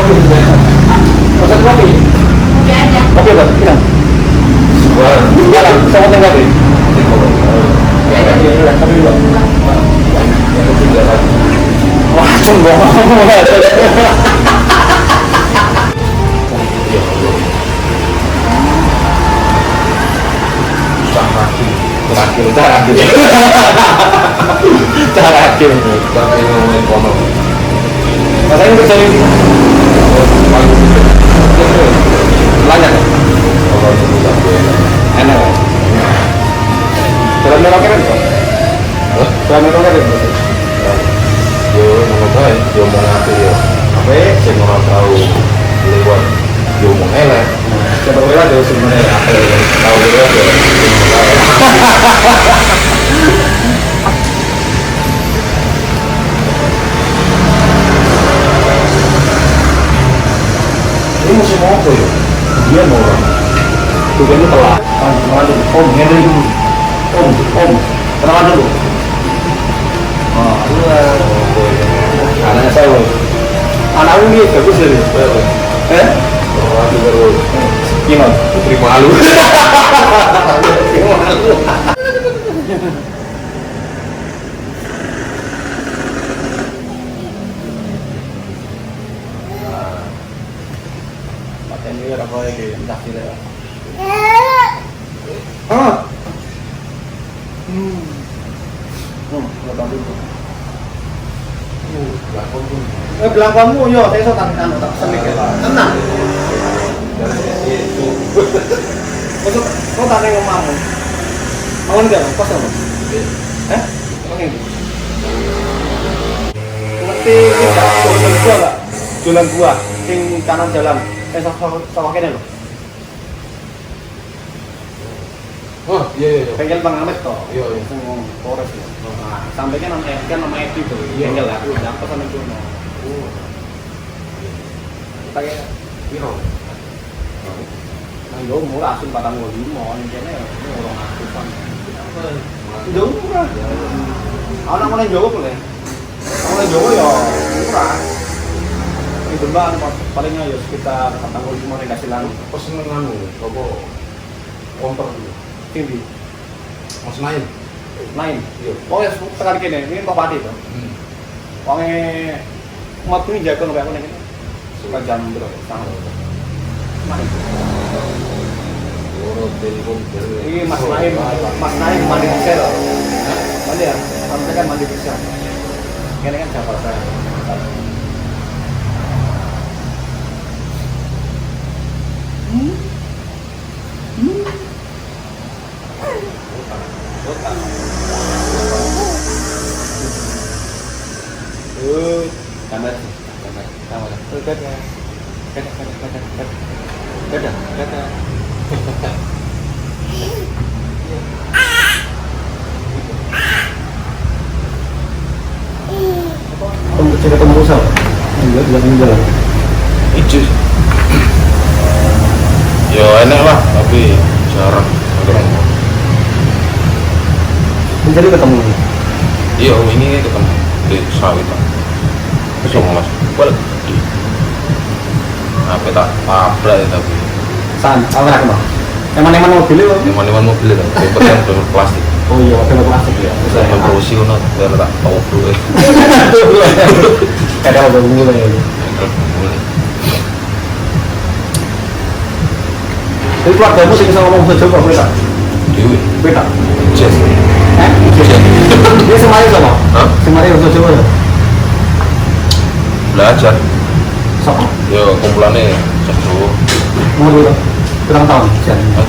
Pesan kopi. Kopi aja. Kopi apa? Bilang. Jalan, sama tengah kopi. Ya, tapi dulu. Wah, sombong. Terakhir. Tapi ngomongin kono. Rasanya bisa ini. Lanjut. Enak. Jalan merah keren kok. Jalan merah keren. Yo mau baik, yo mau ngatur yo. Apa sih orang tahu lewat yo mau elek. Coba bela deh sebenarnya. Tahu lewat yo. Ini musim apa ya? Dia mau orang. Tujuannya telah. Om, Henry dulu. Om, kenalan dulu. Oh, iya. Anaknya saya, Om. Anak ini bagus dari. Orang itu baru Gimana? putri malu. Pakai ini apa lagi? Entah sih lah. Belakang dulu. Belakangmu yo, saya so tak semik ya. Tenang. Kau tak nengok mamu. Mau enggak? Pas apa? Oke. Ngerti kita jualan buah enggak? Jualan buah, yang kanan jalan. Sawakin lho. Oh, iya. Bengkel Bang Ahmed toh. Iya. Polres ya. Nah, sampai kan nama Edi tuh. Bengkel aku udah apa sama itu. Pakai Piro? nah, yo murah asin 45 ini kene orang atusan. Yo murah. Ana nang Jawa boleh. Nang Jawa ya murah. Ini Demak palingnya ya sekitar 45 nek kasilan. Pesen nganu, apa konter dulu. Tinggi. Mas main. Main. Iya. Oh ya sekali kene ini kok pati to. Wonge mati jago nek aku nek kene. Suka jam berapa? Setengah. Main. Telepon. Ini Mas Naim mandi di sel. Mandi ya? Sampai kan mandi di sel. Kene kan Jakarta. Gambar. Ketemu Musal. Enggak jalan. Ijo. Ya enak lah, tapi jarang. Jadi ketemu. Iya, ini ketemu di sawitan. Sama Mas. Well, apa tak tabrak ya tapi. Salah kenapa? Eman-eman mobil itu? Eman-eman mobil itu, kan bener plastik. Oh iya, pakai plastik ya. Saya produksi kan, biar tak tahu dulu. Kadang ada bunyi ya. Jadi keluargamu sing bisa ngomong bahasa Jawa beda? Dewi. Beda. Jazz. Dia semuanya sama? Hah? Semuanya bahasa Jawa ya? Belajar. Sama? Ya kumpulannya Jawa. Umur berapa? Berapa tahun?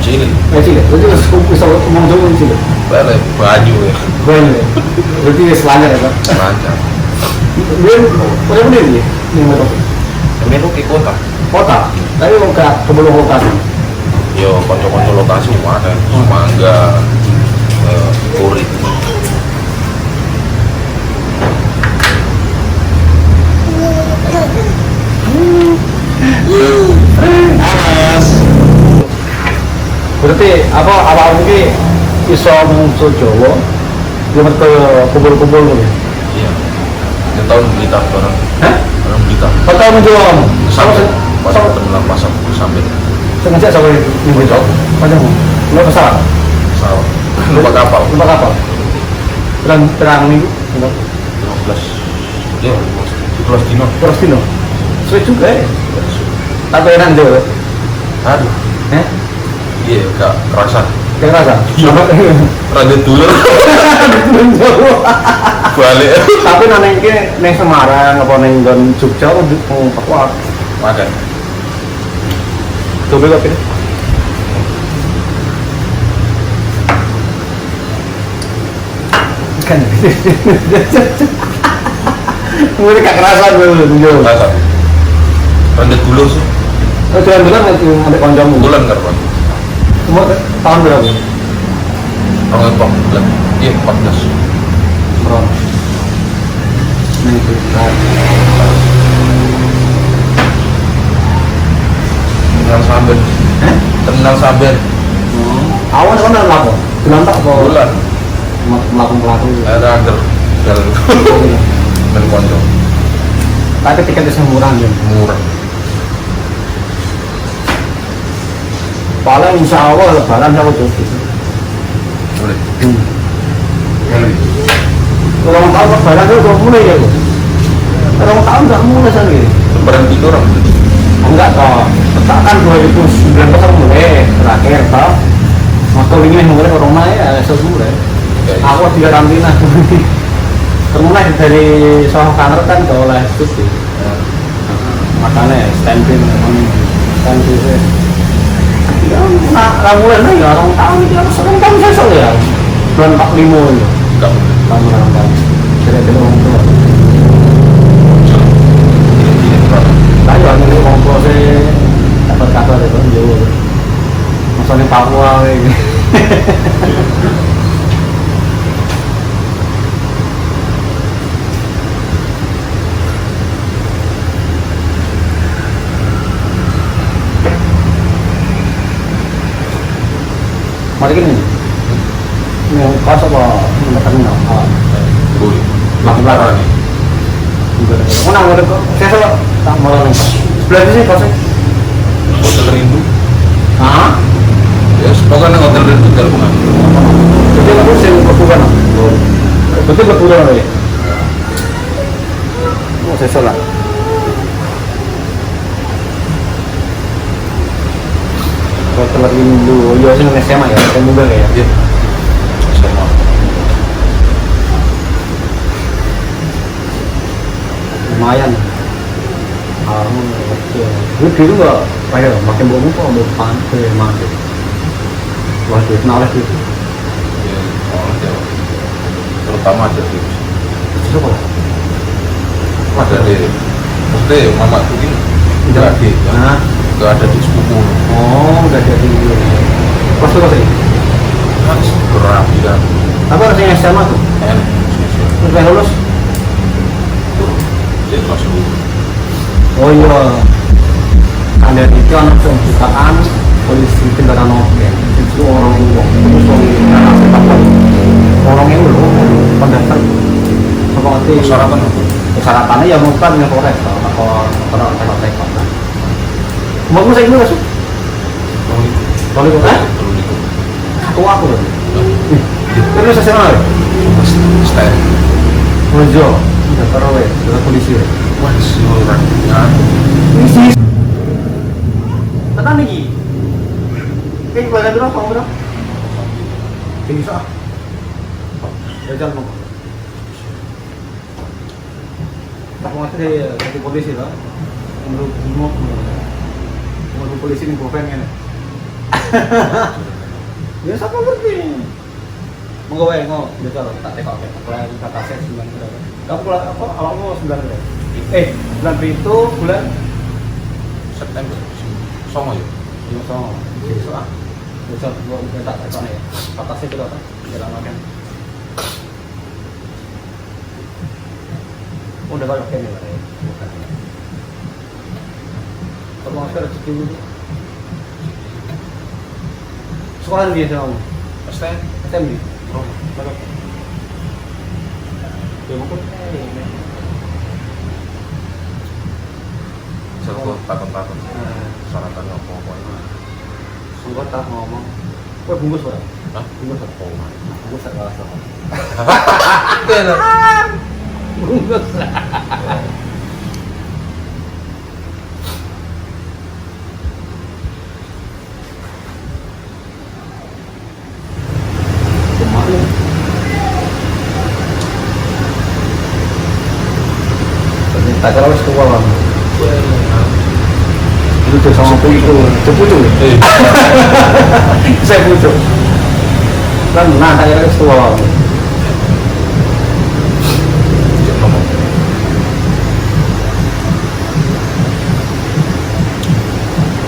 Cilik. Cilik. Berarti bisa ngomong Jawa cilik? Balik baju ya. Banyak ya? Berarti selancar ya Pak? Lancar. Dia punya bener ya? Ini mau tahu? Ini tuh di kota. Kota? Tapi mau ke sebelum lokasi? Yo konco-konco lokasi mana? Mangga, Kurit. Berarti apa awal ini iso muncul Jawa dia ke kumpul-kumpul nih. Iya. Ini tahun berita orang. Hah? Orang kita. Betul menjual. Sampai pasang temelang pasang sampai. Sengaja sampai minggu itu. Panjang. Lo pesawat. Pesawat. Lupa kapal. Lupa kapal. Terang minggu. 15. Ya, 15 dino. Terus dino. Sulit juga ya. Tapi enak juga. Aduh. Iya, gak kerasa. Gak kerasa. Rada dulu. Balik. Tapi nang iki ning Semarang apa ning nggon Jogja kok kuat. Makan. Coba kopi. Kan. Mulai gak kerasa dulu. Kerasa. Rada dulu sih. Oh, jalan bulan ada koncomu. Bulan kan, Pak? Umur tahun berapa? Tahun 14. Iya, 14. Bro. Nah itu. Tenang sabar. Tenang sabar. Awan kan apa? Bulan tak apa? Bulan. Melakukan. Ada agar jalan dan konco. Tapi tiketnya murah ya. Murah. Paling insya Allah lebaran sama tuh. Boleh. Boleh. Kalau tahun lebaran itu udah mulai ya, Bu. Kalau tahun udah mulai sendiri. Lebaran itu orang. Enggak toh. Kan 2019 mulai terakhir toh. Maka ini mulai corona ya mulai. Aku di karantina. Termulai dari Soho Kanker kan ke oleh itu. Makanya standing standing. Ya, nah, mulai nih ya orang tahun itu sering kan sesal ya. Bulan 45 itu. Enggak boleh. Tahun. Tidak orang tua. Tapi orang itu ngobrol sih dapat kabar itu jauh. Maksudnya Papua ini. Mari gini. Yang kos apa terminal? Boleh. Belakang. Mana ada kok? Saya salah. Tak malah nih. Sebelah sini kosnya. Hotel Rindu. Ah? Ya, pokoknya hotel Rindu gabungan. Jadi aku sih berbukan. Betul berbukan ya. Oh, saya salah. Hotel Rindu. Iya sih SMA ya. Saya muda ya. Iya. Sama. Lumayan. Gue dulu nggak kayak makin bohong kok mau pantai mati. Wah, itu kenal itu. Ya, orang Jawa. Terutama ada di Itu apa? ada di maksudnya mama tuh ini Tidak. lagi Nah, nggak ada di sepupu oh, udah jadi. Pas itu sih. kan berapi kan Apa rasanya SMA tuh? enak Terus saya lulus. jadi kelas dulu Oh iya. Ada itu anak jutaan polisi kendaraan mobil. Itu orang tua. Terus orang sepak orang yang belum pendaftar. Apa nanti? persyaratan apa? Persyaratannya ya bukan dengan Polres atau teknik. Mau saya ini masuk? Kalau itu kan? Tua aku loh. Terus saya mana? Style Mojo. Udah taruh ya, udah polisi ya. wah si orangnya Polisi. Tenang nih. Kayak gimana dulu kamu dulu? Ini soal. Jajan mau. Tak mau dari polisi lah. Menurut menurut polisi ini bukan kan? Ya siapa ngerti? Monggo wae ngo, bisa tak tekok bulan kata saya 9 berapa. Kamu bulan apa? Awalmu 9 berapa? Bulan itu bulan September sama ya Iya sama. Besok ah. Besok gua minta tekok ya. Kata saya berapa? Jalan makan. Udah kalau kene lah ya. Kalau mau sekarang rezeki dulu. Sekolah dia sama kamu? STM di? Oh, bagus. Ya mungkin kok takut-takut syaratan apa-apa itu. Sungguh tak ngomong. Kowe bungkus ora? Hah? Bungkus apa? Bungkus sak kelas apa? Bungkus. Kemarin tak kira wis tua lah. Itu sama pucuk, pucuk. Saya pucuk. Nah, tak kira wis tua lah.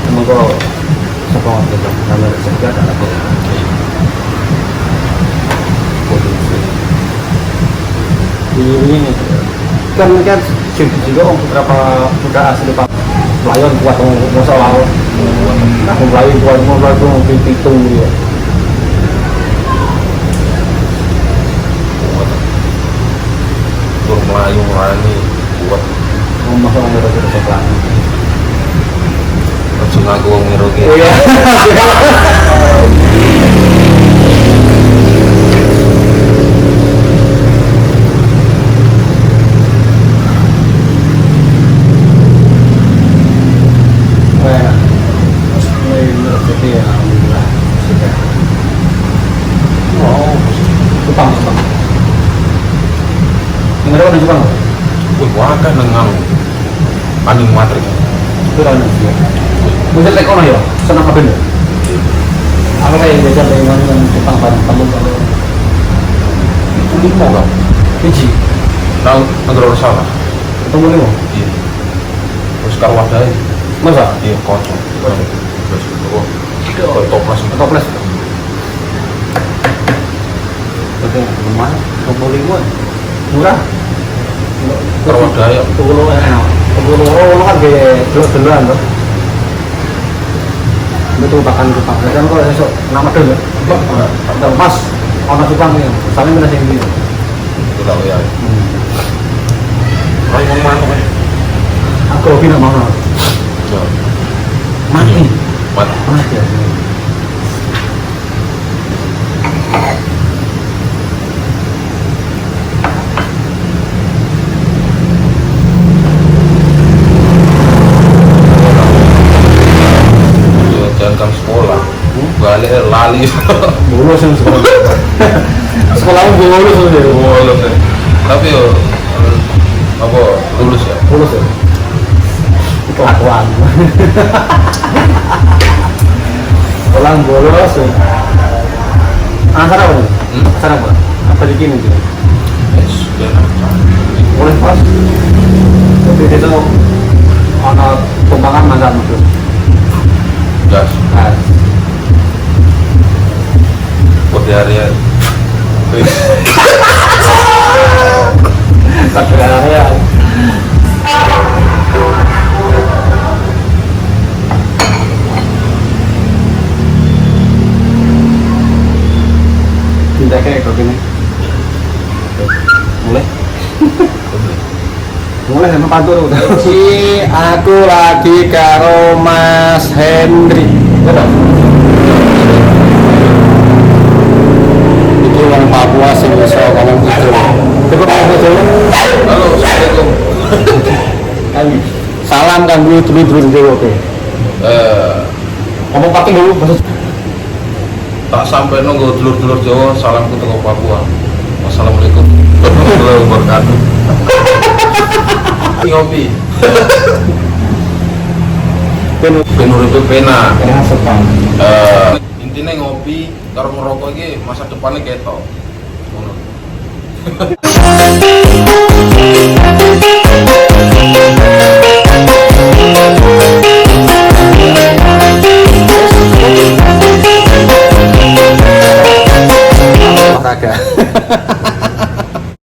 Semoga sekolah kita namanya kerja dan apa? Ini kan juga beberapa sudah asli pak pelayan kuat masa lalu nah pelayan kuat itu mungkin pitung dia tur melayu ini buat masalah ngerasa sekolah langsung aku ngeroke. oh ya Jepang Jepang Wih, wakan dengan paning matrik. itu kan sih bisa tekono ya senang apa nih apa kayak belajar dengan Jepang bareng kamu kalau Itu lima kan? biji Nah, negara salah. ketemu lima Iya. Terus karo wadai. masa Iya, kocok. Terus oh, toples. toples oke lumayan 25 murah Karo wadai. Tunggu kan kayak dulu-duluan tuh. Itu bahkan Jepang. Kan kok esok nama dulu. Mas, orang Jepang ya. Saling kena sing gitu. Itu tahu ya. Rai mau mana kan? Aku lagi nak mau. Mati. Mati ya. Jangan sekolah. Balik lali. Bolos yang sekolah. Sekolah bolos sudah. Bolos ya. Tapi yo apa lulus ya? Bolos ya. Kelakuan. Sekolah bolos. Asal apa nih? Asal apa? Apa bikin itu? Boleh pas. Tapi itu ada tumpangan macam itu. Gas. Nah, Kopi harian. satu area. Cinta kayak kau gini. Mulai. Mulai sama pantur udah. Si aku lagi karo Mas Hendri. Betul. Itu orang Papua sih bisa ngomong gitu. Coba ngomong gitu. Halo, assalamualaikum. Kami salam kan dulu Jawa oke. Ngomong pakai dulu maksud. Tak sampai nunggu dulur-dulur Jawa salamku ke Papua. Wassalamualaikum warahmatullahi wabarakatuh. Ngopi. Penur itu pena. Pena sepang. Intinya ngopi karo ngerokok iki masa depannya ketok. Ngono.